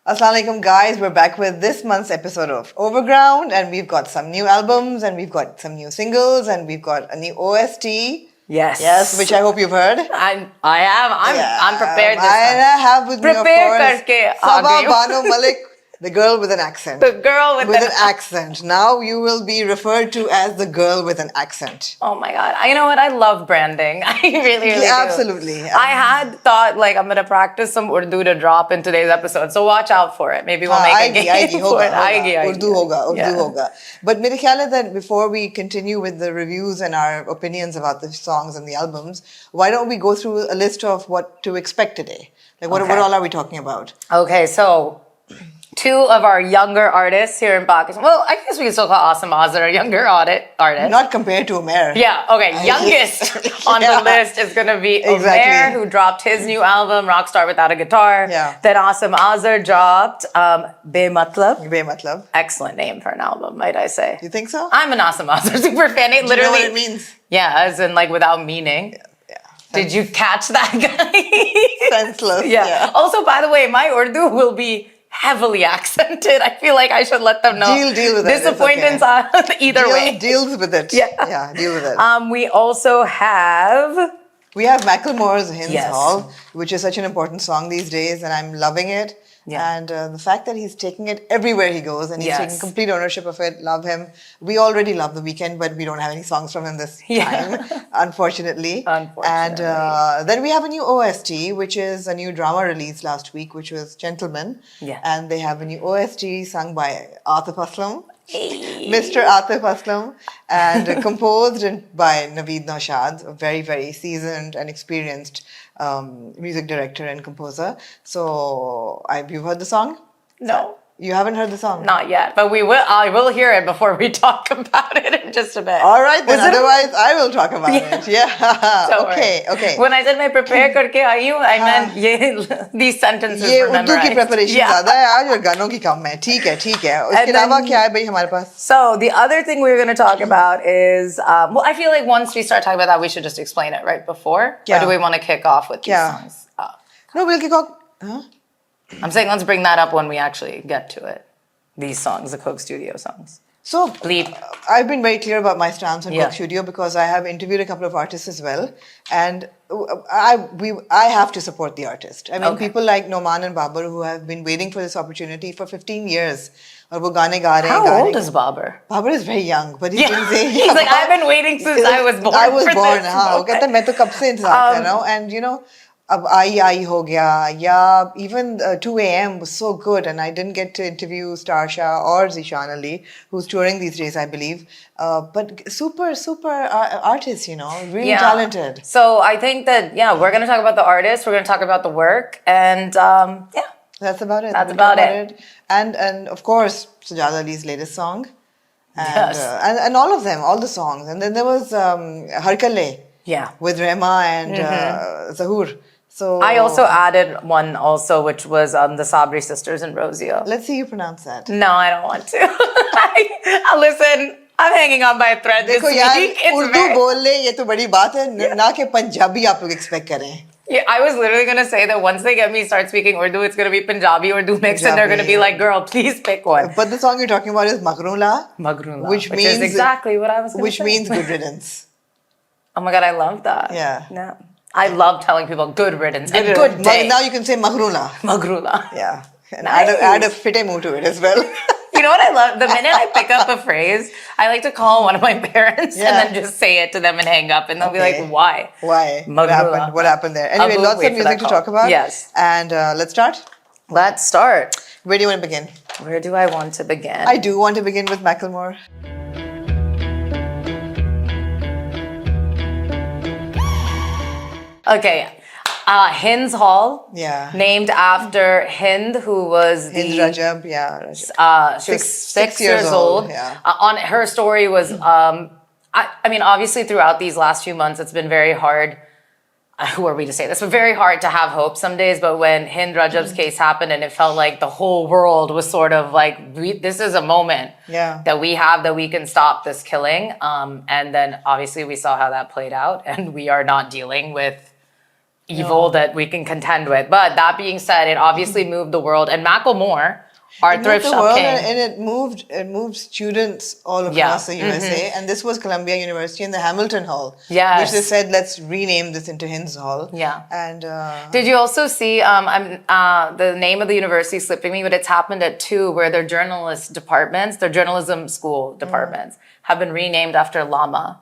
Assalamu alaikum guys, we're back with this month's episode of Overground and we've got some new albums and we've got some new singles and we've got a new OST. Yes, which I hope you've heard. I'm prepared this time. I have with Prepare me, of course, karke Sabah Banu Malik, the girl with an accent. The girl with an accent. Now you will be referred to as the girl with an accent. Oh my God. You know what? I love branding. I really do. Absolutely. I had thought like I'm going to practice some Urdu to drop in today's episode. So watch out for it. Maybe we'll make a game for it. Urdu hoga. But mere khayal hai that before we continue with the reviews and our opinions about the songs and the albums, why don't we go through a list of what to expect today? Like what all are we talking about? Okay, so two of our younger artists here in Pakistan. Well, I guess we can still call Asim Azhar a younger artist. Not compared to Umair. Yeah, okay. Youngest on the list is going to be Umair, who dropped his new album, Rockstar Without a Guitar. Yeah. Then Asim Azhar dropped Beymatlab. Beymatlab. Excellent name for an album, might I say. You think so? I'm an Asim Azhar super fan. It literally, do you know what it means? Yeah, as in like without meaning. Yeah. Did you catch that guy? Senseless. Yeah. Also, by the way, my Urdu will be heavily accented. I feel like I should let them know. Deal with it. Disappointments either way. Deals with it. Yeah, deal with it. We also have... We have Macklemore's Hinds Hall, which is such an important song these days, and I'm loving it. Yeah. And the fact that he's taking it everywhere he goes and he's taking complete ownership of it, love him. We already love The Weeknd, but we don't have any songs from him this time, unfortunately. And then we have a new OST, which is a new drama release last week, which was Gentleman. Yeah. And they have a new OST sung by Atif Aslam. Mr. Atif Aslam, and composed by Naveed Naushad, a very, very seasoned and experienced music director and composer. So, have you heard the song? No. You haven't heard the song? Not yet, but I will hear it before we talk about it in just a bit. All right, then otherwise I will talk about it. Yeah. Okay. When I said मैं prepare करके आई हूँ, I meant these sentences ये memorized. Urdu की preparation ज़्यादा है आज और गानों की कम है. ठीक है. उसके अलावा क्या है भाई हमारे पास? So the other thing we're going to talk about is, well, I feel like once we start talking about that, we should just explain it right before. Or do we want to kick off with these songs? No, we'll kick off. Huh? I'm saying let's bring that up when we actually get to it. These songs, the Coke Studio songs. So, I've been very clear about my stance on Coke Studio because I have interviewed a couple of artists as well. And I have to support the artist. I mean, people like Noman and Babar who have been waiting for this opportunity for 15 years. How old is Babar? Babar is very young, but he's been saying... He's like, I've been waiting since I was born. I was born, हाँ. वो कहता है मैं तो कब से इंतजार कर रहा हूँ. And you know, अब आई हो गया, yeah, even 2 a.m. was so good, and I didn't get to interview Starsha or Zishan Ali, who's touring these days, I believe. But super artists, you know, really talented. So I think that, we're going to talk about the artists, we're going to talk about the work, and That's about it. That's about it. And of course, Sajjad Ali's latest song. And, and all of them, all the songs. And then there was Harkalle. Yeah. With Rema and Zahur. So I also added one also, which was the Sabri sisters and Rosio. Let's see you pronounce that. No, I don't want to. Listen, I'm hanging on by a thread this week. Urdu बोलने ये तो बड़ी बात है ना कि पंजाबी आप लोग expect करें. Yeah, I was literally going to say that once they get me start speaking Urdu, it's going to be Punjabi Urdu mix, and they're going to be like, girl, please pick one. But the song you're talking about is Maghrula. Which means is exactly what I was going to say. Which means good riddance. Oh my God, I love that. Yeah. No. I love telling people good riddance and good day. Now you can say Maghrula. Maghrula. Yeah. And add a fitte mu to it as well. You know what I love? The minute I pick up a phrase, I like to call one of my parents and then just say it to them and hang up. And they'll be like, why? Why? What happened there? Anyway, lots of music to talk about. Yes. And let's start? Let's start. Where do you want to begin? Where do I want to begin? I do want to begin with Macklemore. Okay. Hinds Hall. Yeah. Named after Hind, who was Hind Rajab, she was 6 years old. Yeah. On her story was, I mean, obviously throughout these last few months, it's been very hard. Who are we to say this? But very hard to have hope some days. But when Hind Rajab's case happened, and it felt like the whole world was sort of like, this is a moment that we have that we can stop this killing. And then obviously we saw how that played out, and we are not dealing with evil that we can contend with. But that being said, it obviously moved the world. And Macklemore, our thrift shop king. And it moved students all across the USA. And this was Columbia University in the Hamilton Hall. Yes. Which they said, let's rename this into Hind's Hall. Yeah. And did you also see, the name of the university is slipping me, but it's happened at 2 where their journalist departments, their journalism school departments have been renamed after Lama,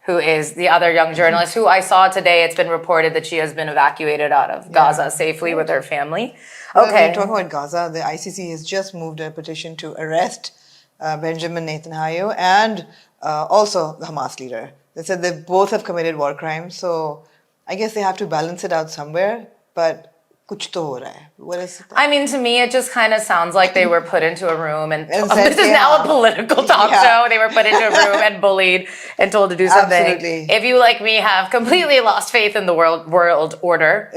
who is the other young journalist who I saw today. It's been reported that she has been evacuated out of Gaza safely with her family. Well, when you're talking about Gaza, the ICC has just moved a petition to arrest Benjamin Netanyahu and also the Hamas leader. They said they both have committed war crimes, so I guess they have to balance it out somewhere, but kuch to ho raha hai. What is it? I mean, to me, it just kind of sounds like they were put into a room and this is now a political talk show. They were put into a room and bullied and told to do something. Absolutely. If you, like me, have completely lost faith in the world order,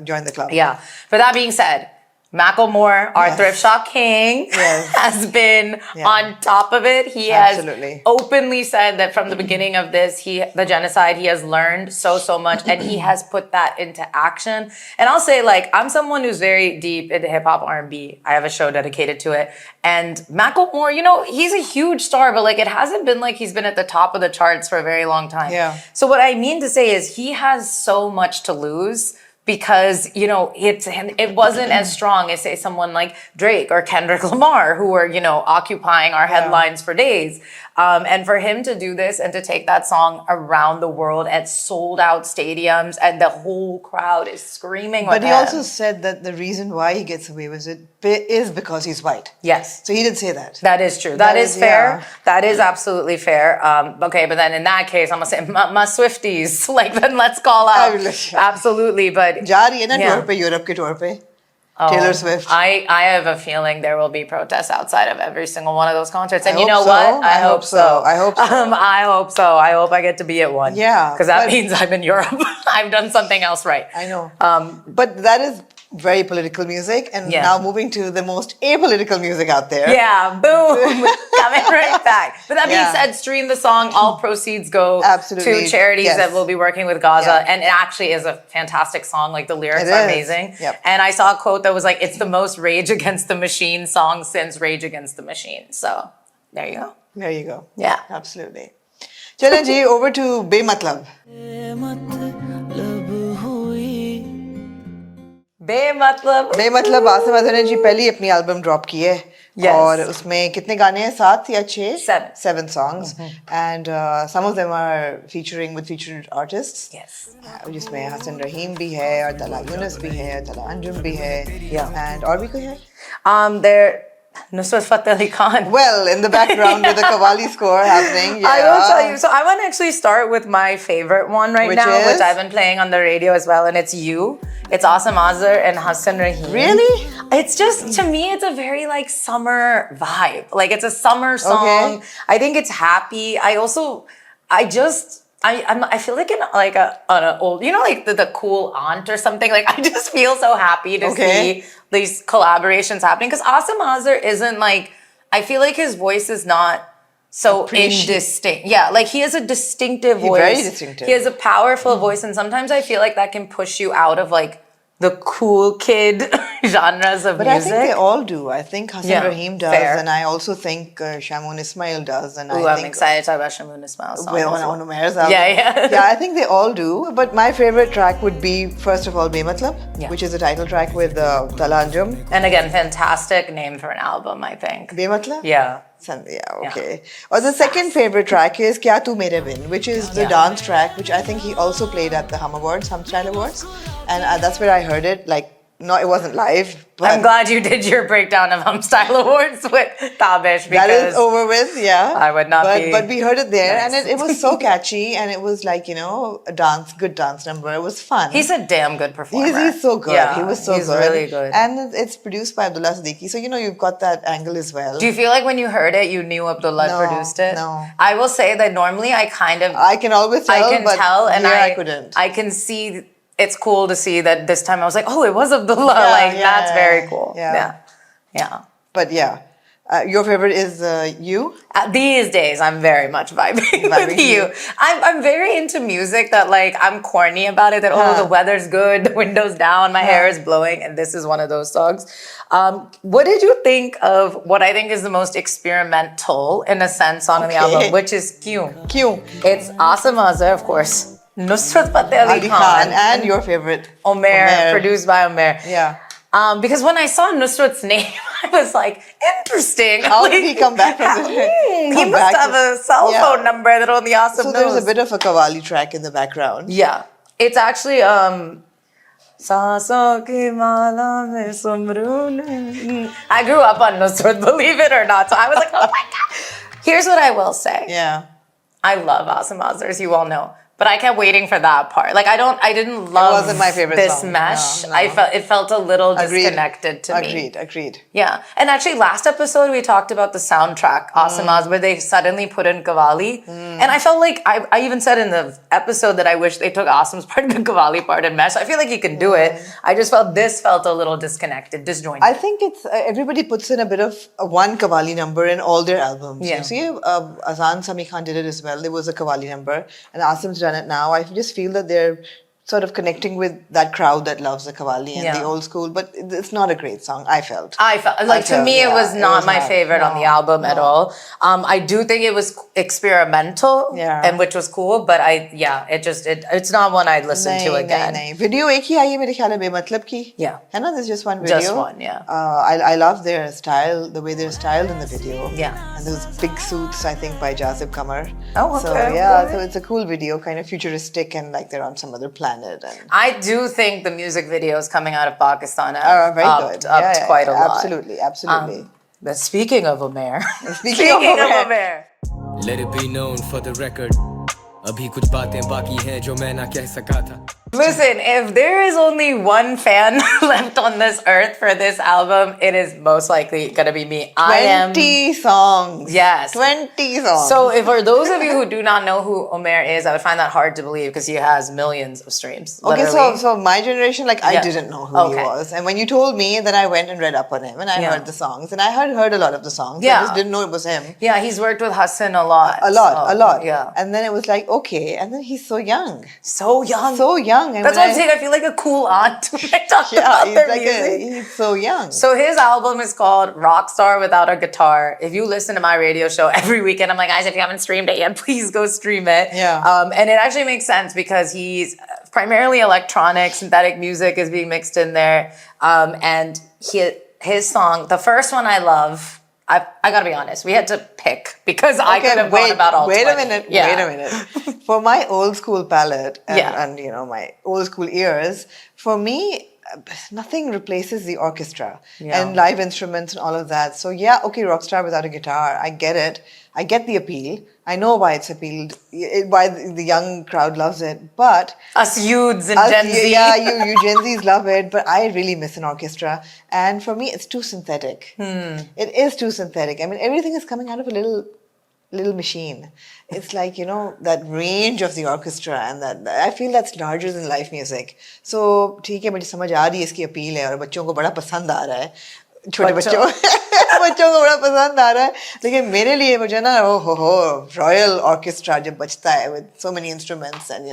join the club. Yeah. But that being said, Macklemore, our thrift shop king, has been on top of it. He has openly said that from the beginning of the genocide, he has learned so much and he has put that into action. And I'll say, like, I'm someone who's very deep into hip hop R&B. I have a show dedicated to it. And Macklemore, you know, he's a huge star, but like it hasn't been like he's been at the top of the charts for a very long time. Yeah. So what I mean to say is he has so much to lose, because, you know, it wasn't as strong as, say, someone like Drake or Kendrick Lamar, who were, you know, occupying our headlines for days. And for him to do this and to take that song around the world at sold out stadiums and the whole crowd is screaming with him. But he also said that the reason why he gets away with it is because he's white. Yes. So he did say that. That is true. That is fair. Yeah. That is absolutely fair. Okay, but then in that case, I'm going to say, my Swifties, like, then let's call out. Absolutely, but... जा रही है ना tour पे, Europe के tour पे, Taylor Swift. I have a feeling there will be protests outside of every single one of those concerts. And you know what? I hope so. I hope so. I hope so. I hope I get to be at one. Yeah. Because that means I'm in Europe. I've done something else right. I know. But that is very political music. And now moving to the most apolitical music out there. Yeah. Boom. Coming right back. But that being said, stream the song. All proceeds go to charities that will be working with Gaza. And it actually is a fantastic song. Like, the lyrics are amazing. Yep. And I saw a quote that was like, it's the most Rage Against the Machine song since Rage Against the Machine. So there you go. There you go. Yeah. Absolutely. Chalo ji, over to Beymatlab. Beymatlab. Beymatlab Asim Azhar ने जी पहली अपनी album drop की है. और उसमें कितने गाने हैं? 7 या 6? 7 songs. And some of them are featuring with featured artists. Yes. जिसमें हसन रहीम भी है और तला यूनुस भी है और तला अंजुम भी है. Yeah. And और भी कोई है? There Nusrat Fateh Ali Khan. Well, in the background with the Qawwali score happening. Yeah. I will tell you. So I want to actually start with my favorite one which I've been playing on the radio as well, and it's You. It's Asim Azhar and Hassan Rahim. Really? It's just, to me, it's a very like summer vibe. Like, it's a summer song. Okay. I think it's happy. I feel like on an old, you know, like the cool aunt or something. Like, I just feel so happy to see these collaborations happening. Because Asim Azhar isn't like, I feel like his voice is not so indistinct. Yeah, like he has a distinctive voice. Very distinctive. He has a powerful voice, and sometimes I feel like that can push you out of like the cool kid genres of music. But I think they all do. I think Hassan Rahim does, and I also think Shamoon Ismail does. And I'm excited to talk about Shamoon Ismail's song. On Umair's album. Yeah. Yeah, I think they all do. But my favorite track would be, first of all, Beymatlab, which is the title track with Tala Anjum. And again, fantastic name for an album, I think. Beymatlab? Yeah. Yeah, okay. Or the second favorite track is Kya Tu Mere Bin, which is the dance track, which I think he also played at the Hum Style Awards. And that's where I heard it. Like, no, it wasn't live. But I'm glad you did your breakdown of Hum Style Awards with Tabish, because that is over with, I would not be. But we heard it there, and it was so catchy, and it was like, you know, a good dance number. It was fun. He's a damn good performer. He's so good. Yeah, he was so he's good. Really good. And it's produced by Abdullah Siddiqui, so you know you've got that angle as well. Do you feel like when you heard it, you knew Abdullah produced it? No. I will say that normally I can always tell. I can tell, and I couldn't. I can see. It's cool to see that this time I was like, oh, it was Abdullah. That's very cool. Yeah. But yeah, Your favorite is You? These days, I'm very much vibing with You. I'm very into music that like I'm corny about it. That the weather's good, the window's down, my hair is blowing, and this is one of those songs. What did you think of what I think is the most experimental, in a sense, song on the album, which is Kyun? Kyun. It's Asim Azhar, of course, Nusrat Fateh Ali Khan, and your favorite Umair, produced by Umer. Yeah. Because when I saw Nusrat's name, I was like, interesting. How did he come back from it? He must have a cell phone number that only Asim knows. So there's a bit of a Qawwali track in the background. Yeah. It's actually Saasons ki mala mein sumroon. I grew up on Nusrat, believe it or not. So I was like, oh my God. Here's what I will say. Yeah. I love Asim Azhar, as you all know. But I kept waiting for that part. Like I didn't love it wasn't my favorite this song. mesh. No. It felt a little disconnected to me. Agreed. Yeah. And actually last episode we talked about the soundtrack, Asim Azhar, where they suddenly put in Qawwali. And I felt like I even said in the episode that I wish they took Asim's part and the Qawwali part and mesh. I feel like you can do it. I just felt this felt a little disconnected, disjointed. I think it's everybody puts in a bit of one Qawwali number in all their albums. Yeah. You see, Azan Sami Khan did it as well. There was a Qawwali number, and Asim's done it now. I just feel that they're sort of connecting with that crowd that loves the Qawwali and the old school, but it's not a great song, I felt. To me, it was not my favorite on the album at all. I do think it was experimental, and which was cool, but it's not one I'd listen to again. Video एक ही आई है मेरे ख्याल में बेमतलब की. Yeah. है ना? There's just one video. Just one, yeah. I love their style, the way they're styled in the video. Yeah. And those big suits, I think, by Jazib Qamar. Oh, okay. So it's a cool video, kind of futuristic, and like they're on some other planet. And I do think the music videos coming out of Pakistan are very good. Upped quite a lot. Absolutely. But speaking of Umair, speaking of Umair, let it be known for the record. अभी कुछ बातें बाकी हैं जो मैं ना कह सका था. Listen, if there is only one fan left on this earth for this album, it is most likely going to be me. 20 songs. Yes. 20 songs. So for those of you who do not know who Umair is, I would find that hard to believe because he has millions of streams. Okay, so my generation, I didn't know who he was. And when you told me, then I went and read up on him and I heard the songs. And I had heard a lot of the songs. I just didn't know it was him. Yeah, he's worked with Hassan a lot. A lot. Yeah. And then it was like, okay. And then he's so young. So young. And that's what I'm saying. I feel like a cool aunt when I talk about their music. He's so young. So his album is called Rockstar Without a Guitar. If you listen to my radio show every weekend, I'm like, guys, if you haven't streamed it yet, please go stream it. Yeah. And it actually makes sense because he's primarily electronic, synthetic music is being mixed in there. And his song, the first one I love, I gotta be honest, we had to pick because I could have gone about all 20. Wait a minute. For my old school palate and my old school ears, for me, nothing replaces the orchestra and live instruments and all of that. So Rockstar without a guitar, I get it. I get the appeal. I know why it's appealed, why the young crowd loves it, but... Us youths and Gen Z. Yeah, you Gen Zs love it, but I really miss an orchestra. And for me, it's too synthetic. It is too synthetic. I mean, everything is coming out of a little machine. It's like, that range of the orchestra and that I feel that's larger than live music. So, ठीक है, मुझे समझ आ रही है इसकी appeal है और बच्चों को बड़ा पसंद आ रहा है. छोटे बच्चों को बड़ा पसंद आ रहा है लेकिन मेरे लिए मुझे ना रॉयल ऑर्केस्ट्रा जब बजता है with so many instruments and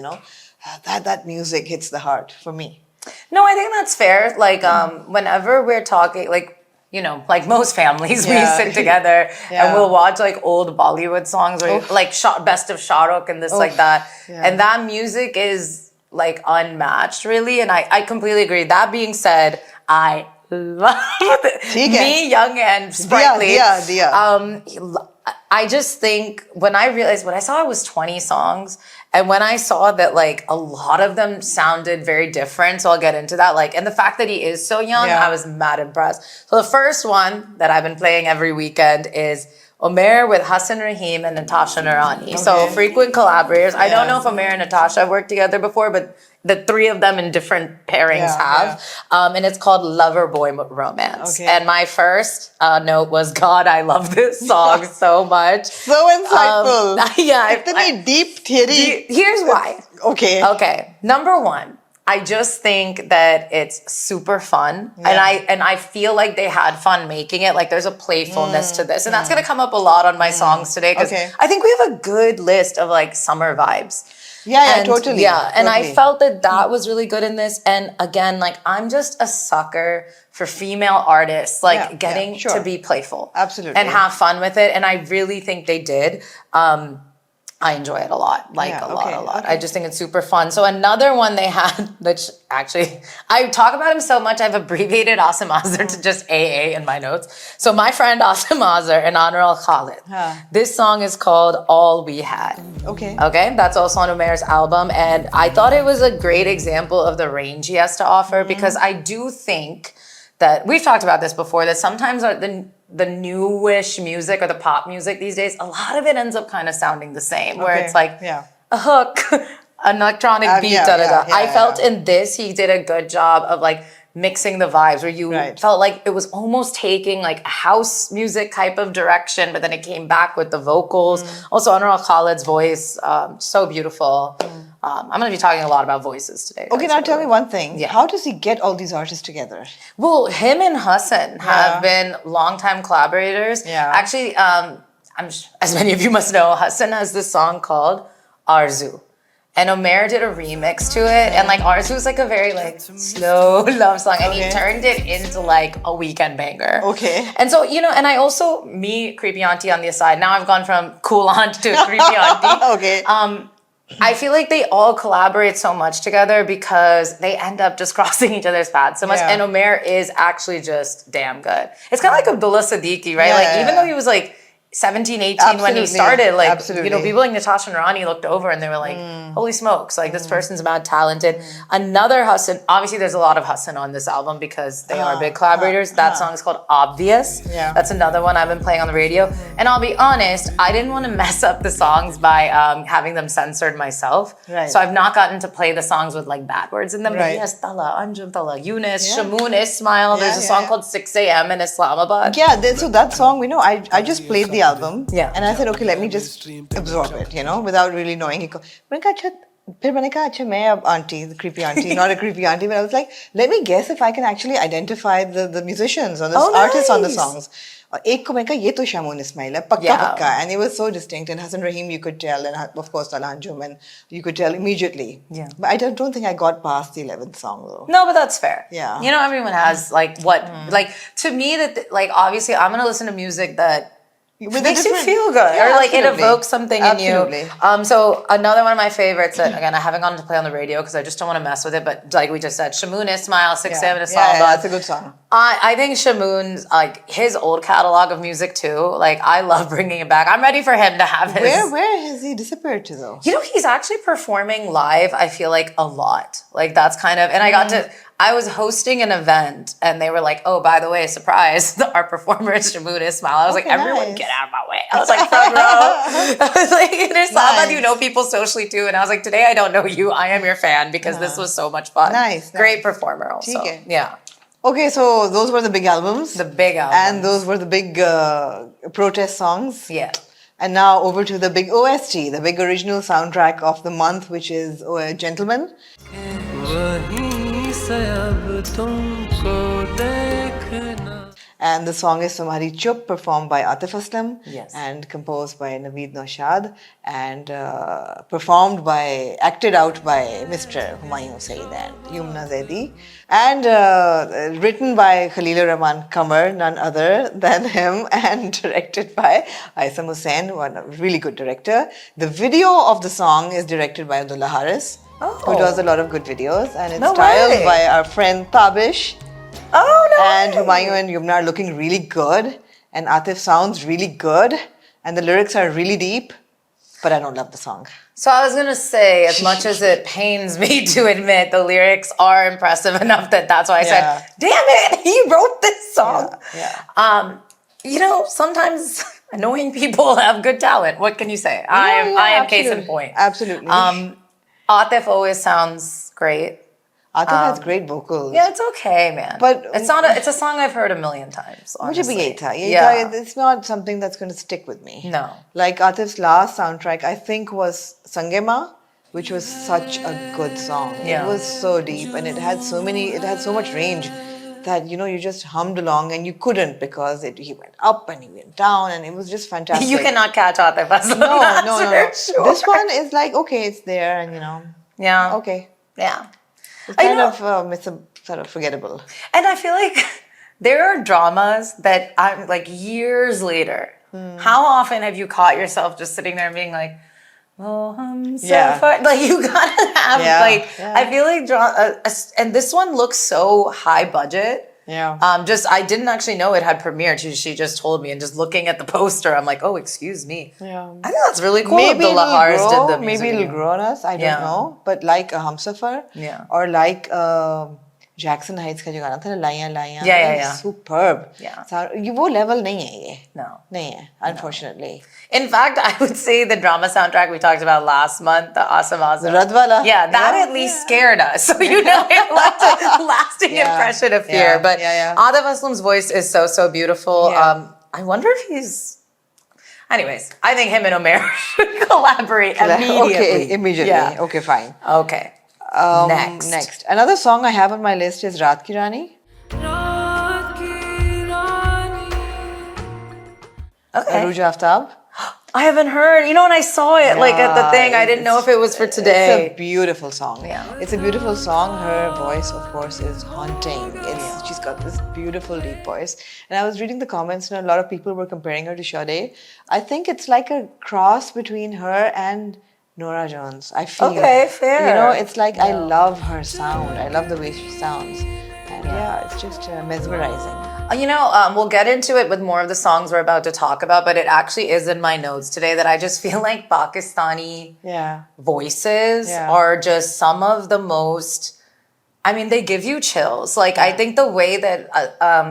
that music hits the heart for me. No, I think that's fair. Like whenever we're talking, like most families, we sit together and we'll watch like old Bollywood songs or like best of Shah Rukh and this like that. And that music is like unmatched really. And I completely agree. That being said, I love it. Me, young and sprightly. I just think when I saw it was 20 songs, and when I saw that like a lot of them sounded very different, so I'll get into that. Like, and the fact that he is so young, I was mad impressed. So the first one that I've been playing every weekend is Umair with Hassan Rahim and Natasha Noorani. Okay. So frequent collaborators. I don't know if Umair and Natasha have worked together before, but the three of them in different pairings have. And it's called Lover Boy Romance. Okay. And my first note was, God, I love this song so much. So insightful. Yeah. Itni deep theory. Here's why. Okay. Number one, I just think that it's super fun, and I feel like they had fun making it. Like there's a playfulness to this, and that's gonna come up a lot on my songs today because I think we have a good list of like summer vibes. Yeah, totally. Yeah, and I felt that was really good in this. And again, like I'm just a sucker for female artists, like getting to be playful, absolutely, and have fun with it. And I really think they did. I enjoy it a lot, like a lot. I just think it's super fun. So another one they had, which actually, I talk about him so much, I've abbreviated Asim Azhar to just AA in my notes. So my friend Asim Azhar and Honor Al Khalid. This song is called All We Had. Okay, that's also on Umair's album. And I thought it was a great example of the range he has to offer because I do think that, we've talked about this before, that sometimes the newish music or the pop music these days, a lot of it ends up kind of sounding the same, where it's like a hook, an electronic beat, I felt in this, he did a good job of like mixing the vibes, where you felt like it was almost taking like a house music type of direction, but then it came back with the vocals. Also, Anwar Khalid's voice, so beautiful. I'm going to be talking a lot about voices today. Okay, now tell me one thing. How does he get all these artists together? Well, him and Hassan have been longtime collaborators. Actually, as many of you must know, Hassan has this song called Arzu. And Umair did a remix to it. And like Arzu is like a very like slow love song. And he turned it into like a weekend banger. Okay. And so, you know, and I also, me, creepy auntie on the aside, now I've gone from cool aunt to creepy auntie. Okay. I feel like they all collaborate so much together because they end up just crossing each other's paths so much. And Umair is actually just damn good. It's kind of like Abdullah Siddiqui, right? Like even though he was like 17, 18 when he started, like, you know, people like Natasha and Rani looked over and they were like, holy smokes, like this person's mad talented. Another Hassan, obviously there's a lot of Hassan on this album because they are big collaborators. That song is called Obvious. That's another one I've been playing on the radio. And I'll be honest, I didn't want to mess up the songs by having them censored myself. So I've not gotten to play the songs with like bad words in them. But yes, Tala, Anjum Tala, Yunus, Shamoon, Ismail. There's a song called 6 a.m. in Islamabad. So that song, you know, I just played the album, and I said, okay, let me just absorb it, you know, without really knowing. फिर मैंने कहा अच्छा मैं अब auntie, the creepy auntie, not a creepy auntie, but I was like, let me guess if I can actually identify the musicians or the artists on the songs. और एक को मैंने कहा ये तो शामून इस्माइल है पक्का पक्का, and it was so distinct. And Hassan Rahim you could tell, and of course Talha Anjum, and you could tell immediately. But I don't think I got past the 11th song though. No, but that's fair. You know, everyone has like what like to me that like obviously I'm gonna listen to music that makes you feel good, or like it evokes something in you. So another one of my favorites that again I haven't gotten to play on the radio because I just don't want to mess with it, but like we just said, Shamoon Ismail, 6 7 Islamabad. That's a good song. I think Shamoon's like his old catalog of music too. Like I love bringing it back. I'm ready for him to have his. Where has he disappeared to though? You know, he's actually performing live. I feel like a lot. Like that's kind of, and I got to. I was hosting an event and they were like, oh, by the way, surprise, our performer is Shamoon Ismail. I was like, everyone get out of my way. I was like, front row. I was like, there's Islamabad, you know people socially too. And I was like, today I don't know you. I am your fan because this was so much fun. Great performer also. Yeah. Okay, so those were the big albums. The big albums. And those were the big protest songs. Yeah. And now over to the big OST, the big original soundtrack of the month, which is Gentleman. And the song is Tumhari Chup, performed by Atif Aslam and composed by Naveed Naushad and acted out by Mr. Humayun Saeed and Yumna Zaidi, and written by Khalil Rahman Qamar, none other than him, and directed by Aisam Hussain, one really good director. The video of the song is directed by Abdullah Haris, who does a lot of good videos, and it's styled by our friend Tabish. And Humayun and Yumna are looking really good, and Atif sounds really good, and the lyrics are really deep, but I don't love the song. So I was gonna say, as much as it pains me to admit, the lyrics are impressive enough that's why I said, damn it, he wrote this song. You know, sometimes annoying people have good talent. What can you say? I am case in point. Absolutely. Atif always sounds great. Atif has great vocals. Yeah, it's okay, man. But it's a song I've heard a million times, honestly. It's not something that's going to stick with me. No. Like Atif's last soundtrack, I think, was Sangema, which was such a good song. Yeah. It was so deep and it had so much range that, you just hummed along and you couldn't because he went up and he went down and it was just fantastic. You cannot catch Atif Aslam. No. Sure. This one is like, okay, it's there and, Yeah. okay. Yeah. It's kind of, it's sort of forgettable. And I feel like there are dramas that I'm like years later. How often have you caught yourself just sitting there and being like, oh, I'm so far. Like you gotta have I feel like and this one looks so high budget. Yeah. I didn't actually know it had premiered. She just told me, and just looking at the poster, I'm like, oh, excuse me. Yeah. I think that's really cool. Maybe the Lahars did the maybe it'll grow on us. I don't know. But like a Humsafar, or like Jackson Heights का जो गाना था ना लाइयाँ लाइयाँ, yeah. superb. Yeah. ये वो level नहीं है ये. No. नहीं है, unfortunately. In fact, I would say the drama soundtrack we talked about last month, the Asim Azhar. The Radwala. Yeah, that at least scared us. So it left a lasting impression of fear. But Atif Aslam's voice is so beautiful. Yeah. I wonder if he's... Anyways, I think him and Umer should collaborate immediately. Okay, immediately. Yeah. Okay, fine. Okay. Next. Another song I have on my list is Raat Ki Rani. Okay. Aruja Aftab. I haven't heard. When I saw it at the thing, I didn't know if it was for today. It's a beautiful song. Yeah. It's a beautiful song. Her voice, of course, is haunting. She's got this beautiful deep voice. And I was reading the comments and a lot of people were comparing her to Sade. I think it's like a cross between her and Norah Jones. I feel. Okay, fair. It's like I love her sound. I love the way she sounds. And it's just mesmerizing. We'll get into it with more of the songs we're about to talk about, but it actually is in my notes today that I just feel like Pakistani voices are just some of the most... they give you chills. I think the way that,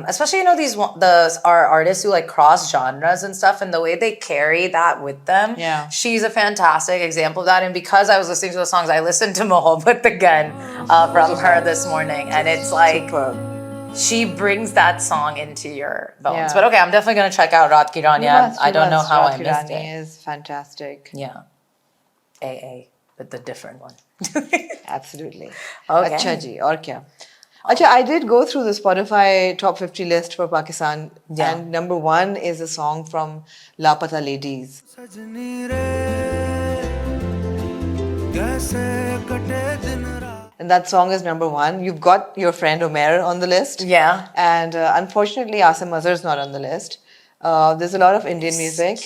especially, our artists who cross genres and stuff, and the way they carry that with them. Yeah. She's a fantastic example of that. And because I was listening to the songs, I listened to Mohabbat again from her this morning. And it's like, she brings that song into your bones. Yeah. But okay, I'm definitely going to check out Raat Ki Rani. I don't know how I missed Raat Ki Rani it. is fantastic. Yeah. AA, but the different one. Absolutely. Okay. Acha ji, aur kya? Acha, I did go through the Spotify top 50 list for Pakistan, and number 1 is a song from Lapata Ladies. And that song is number 1. You've got your friend Umair on the list. Yeah. And unfortunately, Asim Azhar is not on the list. There's a lot of Indian music.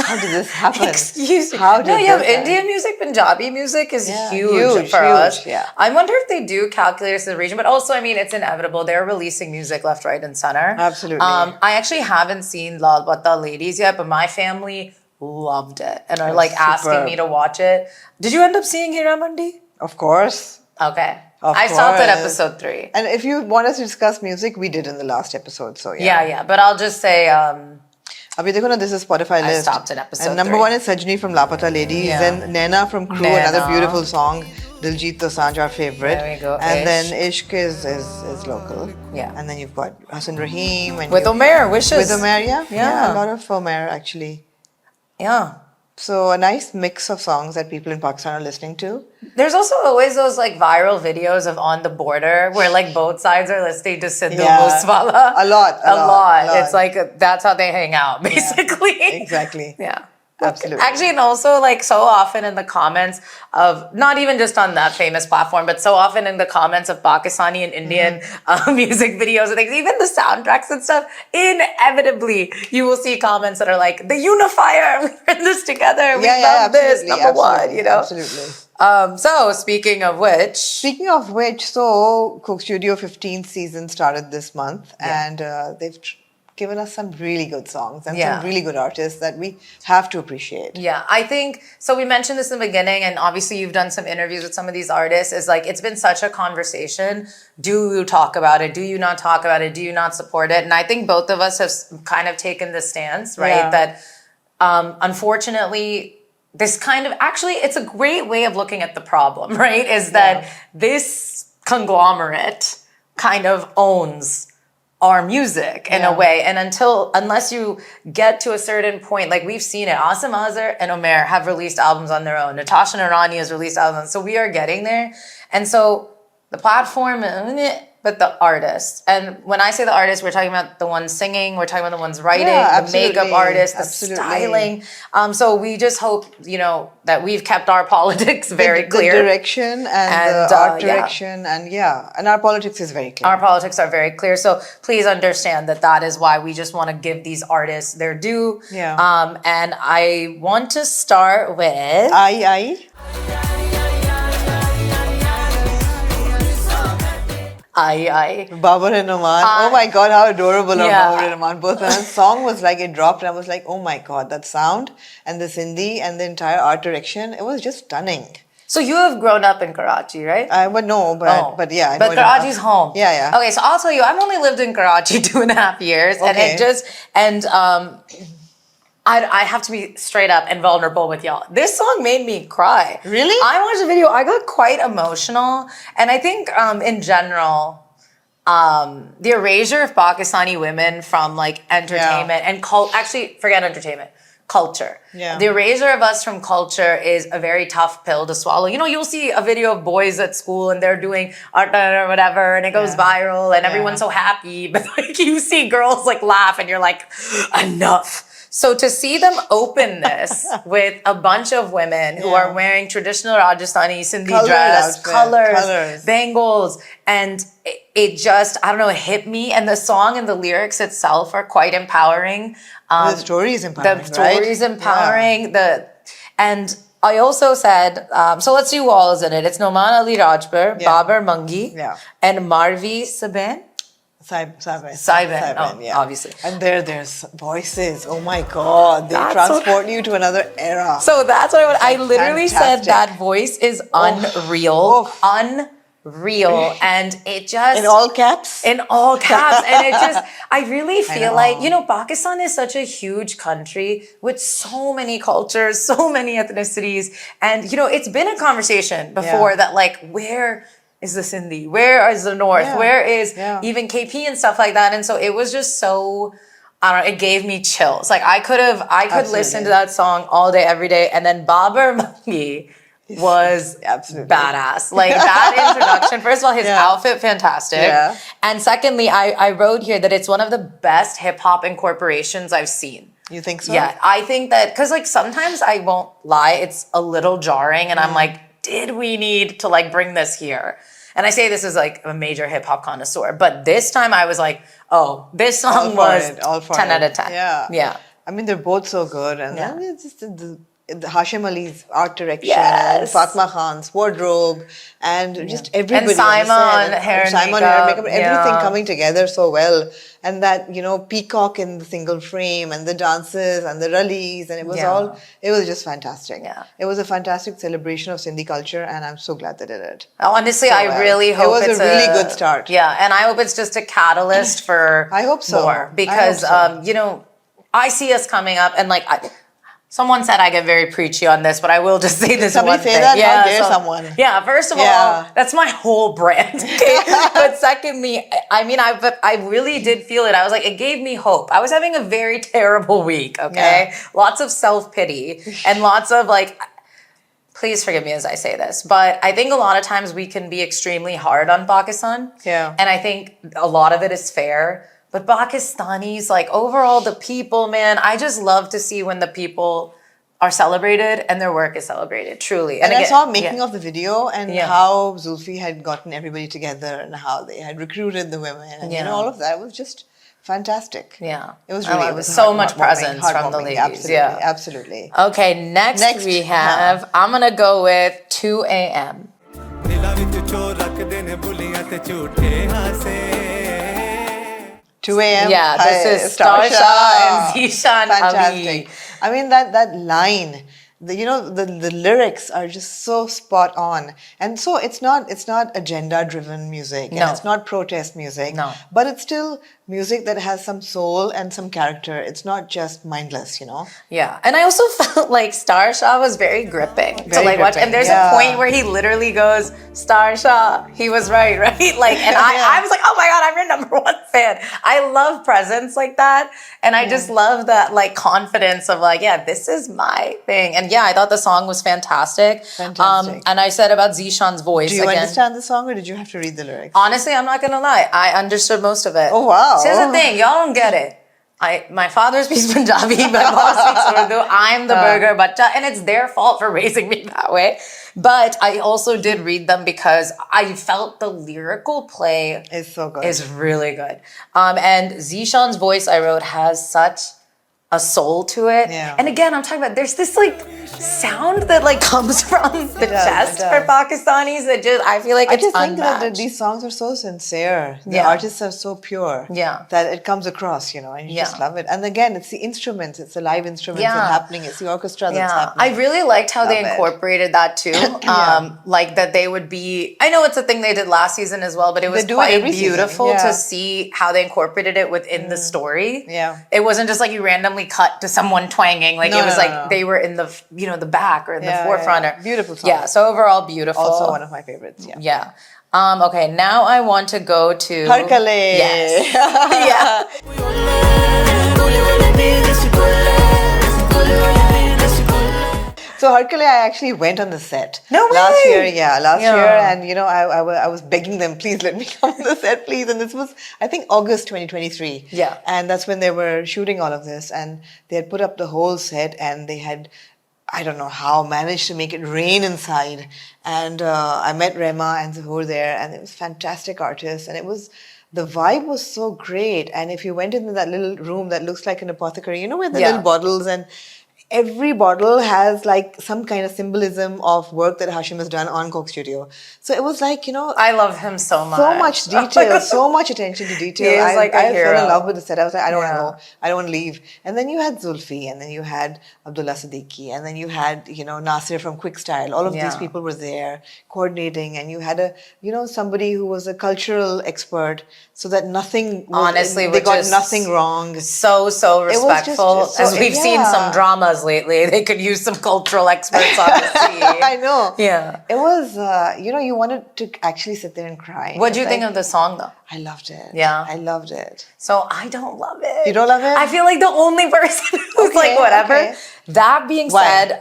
How did this happen? Excuse me. How did you have this happen? Indian music, Punjabi music is huge huge for us. Yeah. I wonder if they do calculate us in the region, but also, it's inevitable. They're releasing music left, right, and center. Absolutely. I actually haven't seen La Bata Ladies yet, but my family loved it and are asking me to watch it. Did you end up seeing Hira Mandi? Of course. Okay. Of I stopped at course. episode 3. And if you want us to discuss music, we did in the last episode. So Yeah. But I'll just say... Abhi dekho na, this is Spotify list. I stopped at episode And number 3. 1 is Sajni from Lapata Ladies. Then Naina from Crew, another beautiful song. Diljit Dosanjh, our favorite. There we go. And then Ishq is local. Yeah. And then you've got Hassan Rahim. And with Umair, Wishes. With Umair, yeah. A lot of Umair, actually. Yeah. So a nice mix of songs that people in Pakistan are listening to. There's also always those viral videos of On the Border where both sides are listening to Sidhu Moosewala. A lot. It's that's how they hang out, basically. Yeah, exactly. Yeah. Absolutely. Actually, and also so often in the comments of, not even just on that famous platform, but so often in the comments of Pakistani and Indian music videos and things, even the soundtracks and stuff, inevitably you will see comments that are like, the unifier, we're in this together, we love this, number 1, Absolutely. So speaking of which, so Coke Studio 15th season started this month, and they've given us some really good songs and some really good artists that we have to appreciate. Yeah, I think, so we mentioned this in the beginning, and obviously you've done some interviews with some of these artists, is it's been such a conversation. Do you talk about it? Do you not talk about it? Do you not support it? And I think both of us have kind of taken this stance, right? That unfortunately, this kind of, actually, it's a great way of looking at the problem, right? Is that this conglomerate kind of owns our music in a way. And unless you get to a certain point, like we've seen it, Asim Azhar and Umair have released albums on their own. Natasha Narani has released albums. So we are getting there. And so the platform, but the artists. And when I say the artists, we're talking about the ones singing, we're talking about the ones writing, the makeup artists, the styling. So we just hope, that we've kept our politics very clear. The direction and the art direction and our politics is very clear. Our politics are very clear. So please understand that is why we just want to give these artists their due. Yeah. And I want to start with... AHI. Babar and Oman. Oh my God, how adorable are Babar and Oman. Both. And the song was like, it dropped and I was like, oh my God, that sound and the Sindhi and the entire art direction, it was just stunning. So you have grown up in Karachi, right? But yeah. I but Karachi's home. Yeah. Okay, so I'll tell you, I've only lived in Karachi 2.5 years. And I have to be straight up and vulnerable with y'all. This song made me cry. Really? I watched the video. I got quite emotional. And I think in general, the erasure of Pakistani women from like entertainment and actually forget entertainment, culture. Yeah. The erasure of us from culture is a very tough pill to swallow. You'll see a video of boys at school and they're doing art or whatever and it goes viral and everyone's so happy. But like you see girls like laugh and you're like, enough. So to see them open this with a bunch of women who are wearing traditional Rajasthani Sindhi dress, colors, bangles, and it just, I don't know, it hit me. And the song and the lyrics itself are quite empowering. The story is empowering, The story is empowering. And I also said, so let's do walls in it. It's Noman Ali Rajpur, Babar Mangi, and Marvi Saban. Saiban, obviously. And there's voices. Oh my God, they transport you to another era. So that's what I literally said. That voice is unreal, unreal, and it just in all caps. And it just, I really feel like Pakistan is such a huge country with so many cultures, so many ethnicities, and it's been a conversation before that like where is the Sindhi? Where is the North? Where is even KP and stuff like that? And so it was just so, I don't know, it gave me chills. Like I could listen to that song all day, every day. And then Babar Mangi was badass. Like that introduction, first of all, his outfit, fantastic. Yeah. And secondly, I wrote here that it's one of the best hip hop incorporations I've seen. You think so? Yeah, I think that, because like sometimes I won't lie, it's a little jarring and I'm like, did we need to like bring this here? And I say this as like a major hip hop connoisseur, but this time I was like, oh, this song was 10 out of 10. Yeah. I mean, they're both so good. And then it's just the Hashim Ali's art direction, and Fatma Khan's wardrobe, and just everybody. And Simon, hair and makeup, everything coming together so well. And that, peacock in the single frame, and the dances, and the rallies, and it was just fantastic. Yeah. It was a fantastic celebration of Sindhi culture, and I'm so glad they did it. Honestly, I really hope it was a really good start. Yeah, and I hope it's just a catalyst for I hope so. More, because, I see us coming up, and like, someone said I get very preachy on this, but I will just say this Somebody one say thing. That? How dare someone? Yeah, first of all, that's my whole brand. Okay? But secondly, I really did feel it. I was like, it gave me hope. I was having a very terrible week, okay? Yeah. Lots of self-pity and lots of like, please forgive me as I say this, but I think a lot of times we can be extremely hard on Pakistan. Yeah. And I think a lot of it is fair. But Pakistanis, like overall the people, man, I just love to see when the people are celebrated and their work is celebrated, truly. And again, I saw making of the video and how Zulfi had gotten everybody together and how they had recruited the women and all of that was just fantastic. Yeah. It was really, it was so much presence from the ladies. Absolutely. Okay, next we have, I'm going to go with 2 a.m. 2 a.m. Yeah, this is Starsha and Zishan. Fantastic. I mean, that line, the lyrics are just so spot on. And so it's not agenda driven music. And it's not protest music. No. But it's still music that has some soul and some character. It's not just mindless, you know? Yeah. And I also felt like Star Shah was very gripping to Very like watch. gripping, And there's yeah. a point where he literally goes, Star Shah, he was right? Like, and I was like, oh my God, I'm your number one fan. I love presence like that. And I just love that like confidence of like, yeah, this is my thing. And yeah, I thought the song was fantastic. Fantastic. And I said about Zishan's voice Do you again. understand the song or did you have to read the lyrics? Honestly, I'm not gonna lie. I understood most of it. Oh, wow. So here's the thing, y'all don't get it. My father speaks Punjabi, my mom speaks Urdu. I'm the burger bacha, and it's their fault for raising me that way. But I also did read them because I felt the lyrical play It's so good. is really good. And Zishan's voice I wrote has such a soul to it. Yeah. And again, I'm talking about there's this like sound that like comes from the chest it for does. Pakistanis that just I feel like I it's just think unmatched. that these songs are so sincere. The Yeah. artists are so pure. Yeah. That it comes across, you know, and you just Yeah. love it. And again, it's the instruments, it's the live instruments Yeah. that's happening, it's the orchestra that's Yeah, happening. I really liked how they Love it. incorporated that too. Like that they would be. I know it's a thing they did last season as well, but it was do it quite every season, beautiful yeah. to see how they incorporated it within the story. Yeah. it wasn't just like you randomly cut to someone twanging. Like No, it was no, like no. they were in the the back or in the forefront. yeah. Beautiful song. Yeah. So overall, beautiful. Also one of my favorites, yeah. Yeah. Okay. Now I want to go to Har Kale. Yes. Yeah. So Har Kale, I actually went on the set. No Last way! year, last Yeah. year, and I was begging them, please let me come on the set, please. And this was, I think, August 2023. Yeah. And that's when they were shooting all of this, and they had put up the whole set, and they had, I don't know how, managed to make it rain inside. And I met Rema and Zahur there, and it was fantastic artists, and it was. The vibe was so great, and if you went into that little room that looks like an apothecary, you know, where the Yeah. little bottles and every bottle has like some kind of symbolism of work that Hashim has done on Coke Studio. So it was like, you know, I love him so much. so much detail, so much attention to detail. He is like a I fell hero. in love with the set. I was like, I don't want Yeah. to go. I don't want to leave. And then you had Zulfi, and then you had Abdullah Siddiqui, and then you had, Nasir from Quick Style. All of these Yeah. people were there coordinating, and you had somebody who was a cultural expert, so that nothing was, Honestly, they which got is nothing wrong. So was just respectful. so- As we've seen yeah. some dramas lately, they could use some cultural experts on the scene. I know. Yeah. It was, you wanted to actually sit there and cry. What do you think of the song though? I loved it. Yeah. I loved it. So I don't love it. You don't love it? I feel like the only person who's Okay, like whatever. okay. That being Why? said,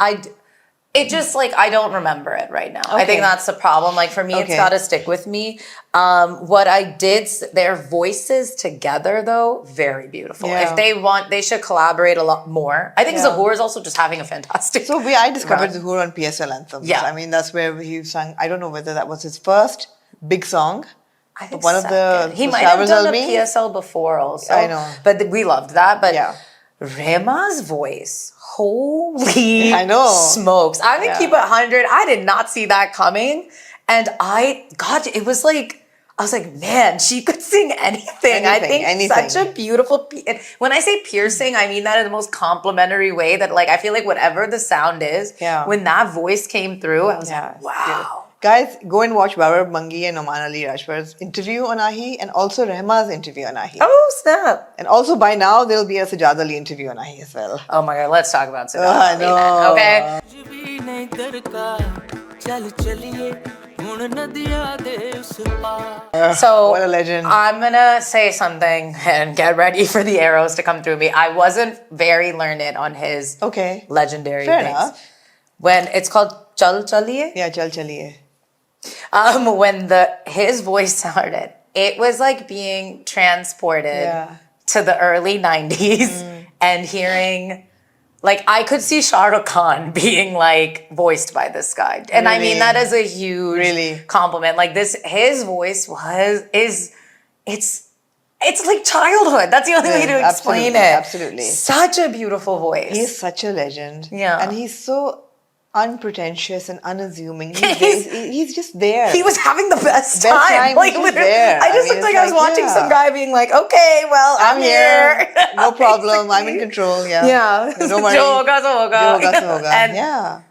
it just like I don't remember it right now. I think Okay. that's the problem. Like for me, it's Okay. got to stick with me. What I did, their voices together though, very beautiful. Yeah. If they want, they should collaborate a lot more. I think Yeah. Zahur is also just having a fantastic. So I discovered run. Zuhur on PSL Anthems. Yeah. I mean, that's where he sang, I don't know whether that was his first big song. I think one of the he might have Showers done a Almi? PSL before also. I know. But we loved that. But Yeah. Rema's voice, holy I know. smokes. I'm going to Yeah. keep it 100. I did not see that coming. And it was like, I was like, man, she could sing anything. I think anything. such a beautiful, and when I say piercing, I mean that in the most complimentary way that like, I feel like whatever the sound is, Yeah. when that voice came through, I was Yeah, like, it's wow. beautiful. Guys, go and watch Babar Bangi and Oman Ali Rajpar's interview on AHI, and also Rehma's interview on AHI. Oh, snap. And also by now, there'll be a Sajad Ali interview on AHI as well. Oh my God, let's talk about Sajad I Ali know. then, okay? So What a legend. I'm gonna say something and get ready for the arrows to come through me. I wasn't very learned on his Okay. legendary Fair things. enough. When it's called Chal Chaliye, Yeah, chal chaliye. when his voice started, it was like being transported Yeah. to the early 90s and hearing. Like, I could see Shah Rukh Khan being, like, voiced by this guy. And I mean, Really? that is a huge Really? compliment. Like, his voice it's like childhood. That's the only way to explain absolutely, it. absolutely. Such a beautiful voice. He's such a legend. Yeah. And he's so unpretentious and unassuming. He's just there. He was having the best Best time. time, Like, he's just literally, there. I just I mean, looked like it's I was like, watching yeah. some guy being like, okay, well, I'm here. No problem. I'm in control. Yeah. Yeah. Don't worry. Jo hoga, so hoga. Jo hoga, so hoga. And yeah.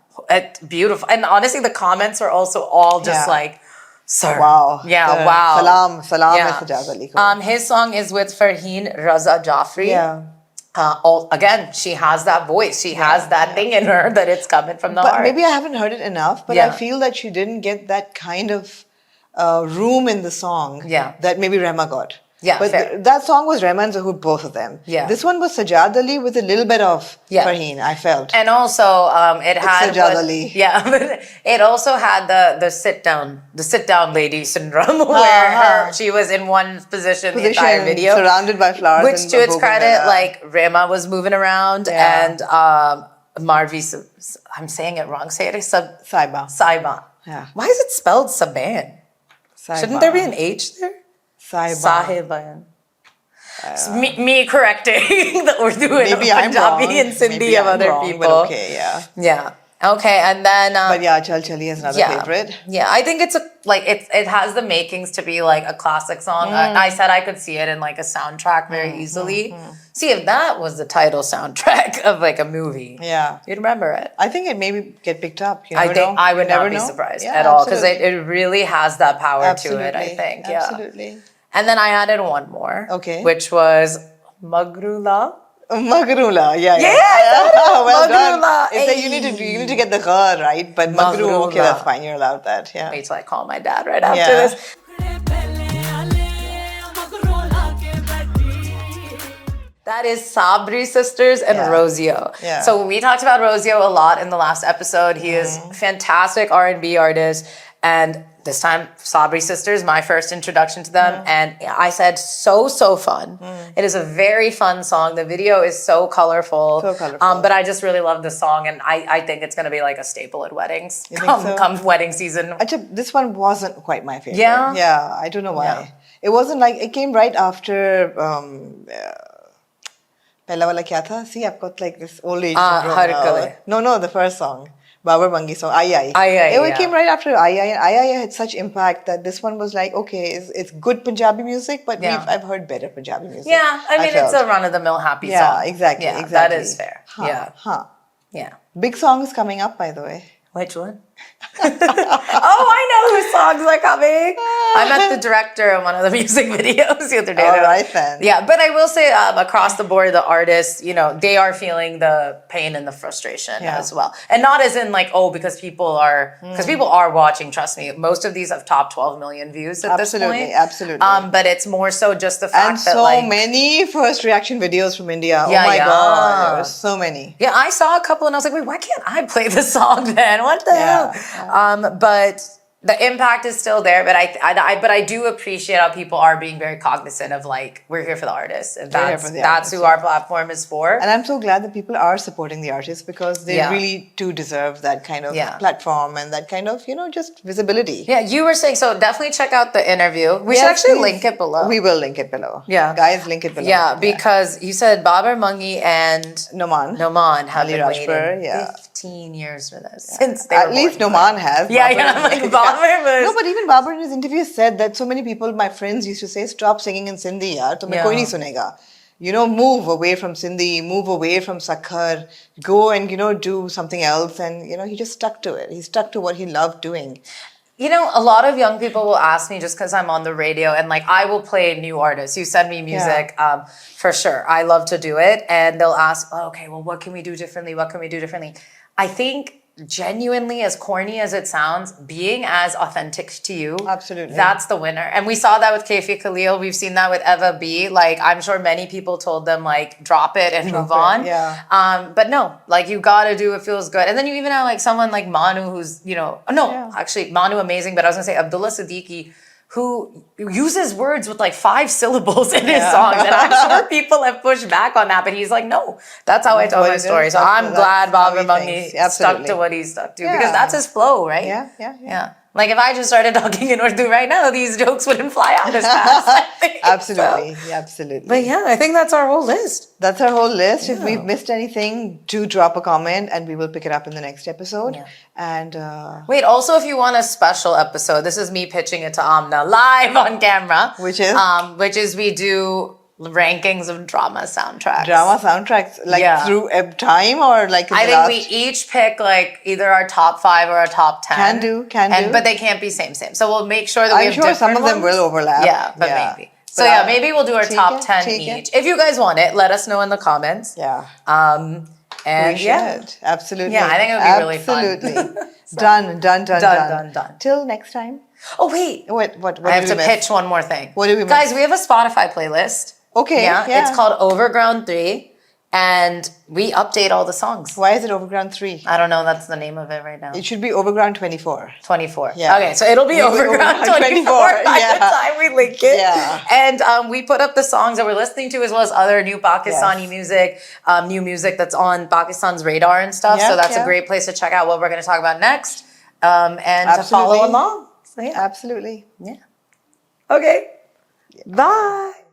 beautiful. And honestly, the comments are also all just Yeah. like, Sir. Wow. Yeah, wow. Salam is Sajjad Ali Khan. His song is with Farheen Raza Jaffrey. Yeah. Again, she has that voice. She has that thing in her that it's coming from the heart. But maybe I haven't heard it enough, but I feel that she didn't get that kind of room in the song that maybe Rema got. Yeah, but that song was Rema and Zahoor, both of them. Yeah. This one was Sajjad Ali with a little bit of Farheen, I felt. And also, it had Sajjad Ali. Yeah, but it also had the sit down lady syndrome where she was in one position the entire video, surrounded by flowers. Which, to its credit, like Rema was moving around and Marvi. I'm saying it wrong. Say it. Saiban. Yeah. Why is it spelled Saban? Shouldn't there be an H there? Sahiban. Me correcting the Urdu and Punjabi and Sindhi of other people. But okay, yeah. Okay, and then but yeah, Chal Chali is another favorite. Yeah, I think it's it has the makings to be like a classic song. I said I could see it in like a soundtrack very easily. See, if that was the title soundtrack of like a movie, you'd remember it. I think it maybe get picked up. I would not be surprised at all because it really has that power to it. I think, absolutely. And then I added one more, which was Magrula. Magrula, yeah. Well Magrula. done. You need to get the gha right, but Magru, okay, that's fine. You're allowed that. Yeah. Wait till I call my dad right after this. That is Sabri Sisters and Rosio. Yeah. So we talked about Rosio a lot in the last episode. He is a fantastic R&B artist, and this time, Sabri Sisters, my first introduction to them. And I said, so fun. It is a very fun song. The video is so colorful. But I just really love the song. And I think it's going to be like a staple at weddings. Come wedding season. Actually, this one wasn't quite my favorite. Yeah? Yeah, I don't know why. Yeah. It wasn't like, it came right after, Pehla wala kya tha? See, I've got like this old age syndrome. No, the first song. Babar Bangi song, AHI. It came right after AHI, and AHI had such impact that this one was like, okay, it's good Punjabi music, but I've heard better Punjabi music. Yeah, I mean, it's a run-of-the-mill happy song. Yeah, exactly. That is fair. Yeah. Big song is coming up, by the way. Which one? I know whose songs are coming. I met the director of one of the music videos the other day. All right then. Yeah, but I will say across the board, the artists, they are feeling the pain and the frustration as well. And not as in like, because people are watching, trust me. Most of these have top 12 million views at this point. Absolutely. But it's more so just the fact that so many first reaction videos from India. Oh my God, there were so many. Yeah, I saw a couple and I was like, wait, why can't I play this song then? What the hell? But the impact is still there, but I do appreciate how people are being very cognizant of like, we're here for the artists, and that's who our platform is for. And I'm so glad that people are supporting the artists because they really do deserve that kind of platform and that kind of, just visibility. Yeah, you were saying, so definitely check out the interview. We should actually link it below. We will link it below. Yeah. Guys, link it below. Yeah, because you said Babar Mangi and Noman have been waiting 15 years for this. Since they were At least Noman has. I'm like, Babar was... No, but even Babar in his interview said that so many people, my friends used to say, stop singing in Sindhi, yaar, tumhe koi nahi sunega. Move away from Sindhi, move away from Sakhar, go and, do something else. And, he just stuck to it. He stuck to what he loved doing. A lot of young people will ask me just because I'm on the radio and like I will play new artists. You send me music, for sure. I love to do it. And they'll ask, okay, well, what can we do differently? What can we do differently? I think genuinely, as corny as it sounds, being as authentic to you, absolutely, that's the winner. And we saw that with Kaifi Khalil. We've seen that with Eva B. Like, I'm sure many people told them, like, drop it and move on. Yeah. But no, like, you gotta do what feels good. And then you even have, like, someone like Manu who's, actually, Manu amazing, but I was gonna say Abdullah Siddiqui, who uses words with like 5 syllabos in his songs. And I'm sure people have pushed back on that, but he's like, no, that's how I tell my story. So I'm glad Babar Mangi stuck to what he stuck to because that's his flow, right? Yeah. Like if I just started talking in Urdu right now, these jokes wouldn't fly out as fast, I think. Absolutely. But yeah, I think that's our whole list. That's our whole list. If we've missed anything, do drop a comment and we will pick it up in the next episode. Yeah. And wait, also if you want a special episode, this is me pitching it to Aamna live on camera. Which is? Which is we do rankings of drama soundtracks. Drama soundtracks, like through time or like in I the think last... we each pick like either our top 5 or our top 10. Can do. But they can't be same. So we'll make sure that we have I'm sure some of them ones. will overlap. Yeah, but maybe. So yeah, maybe we'll do our top 10 each. If you guys want it, let us know in the comments. Yeah. And we should. Absolutely. Yeah, I think it would be really fun. Absolutely. Done. Till next time. Oh wait. What I have to pitch one more thing. What do we miss? Guys, we have a Spotify playlist. Okay. Yeah. It's called Overground 3. And we update all the songs. Why is it Overground 3? I don't know. That's the name of it right now. It should be Overground 24. 24. Yeah. Okay, so it'll be Overground 24 by the time we link it. Yeah. And we put up the songs that we're listening to as well as other new Pakistani music, new music that's on Pakistan's radar and stuff. So that's a great place to check out what we're going to talk about next and to follow along. So, Absolutely. Yeah. Okay. Bye.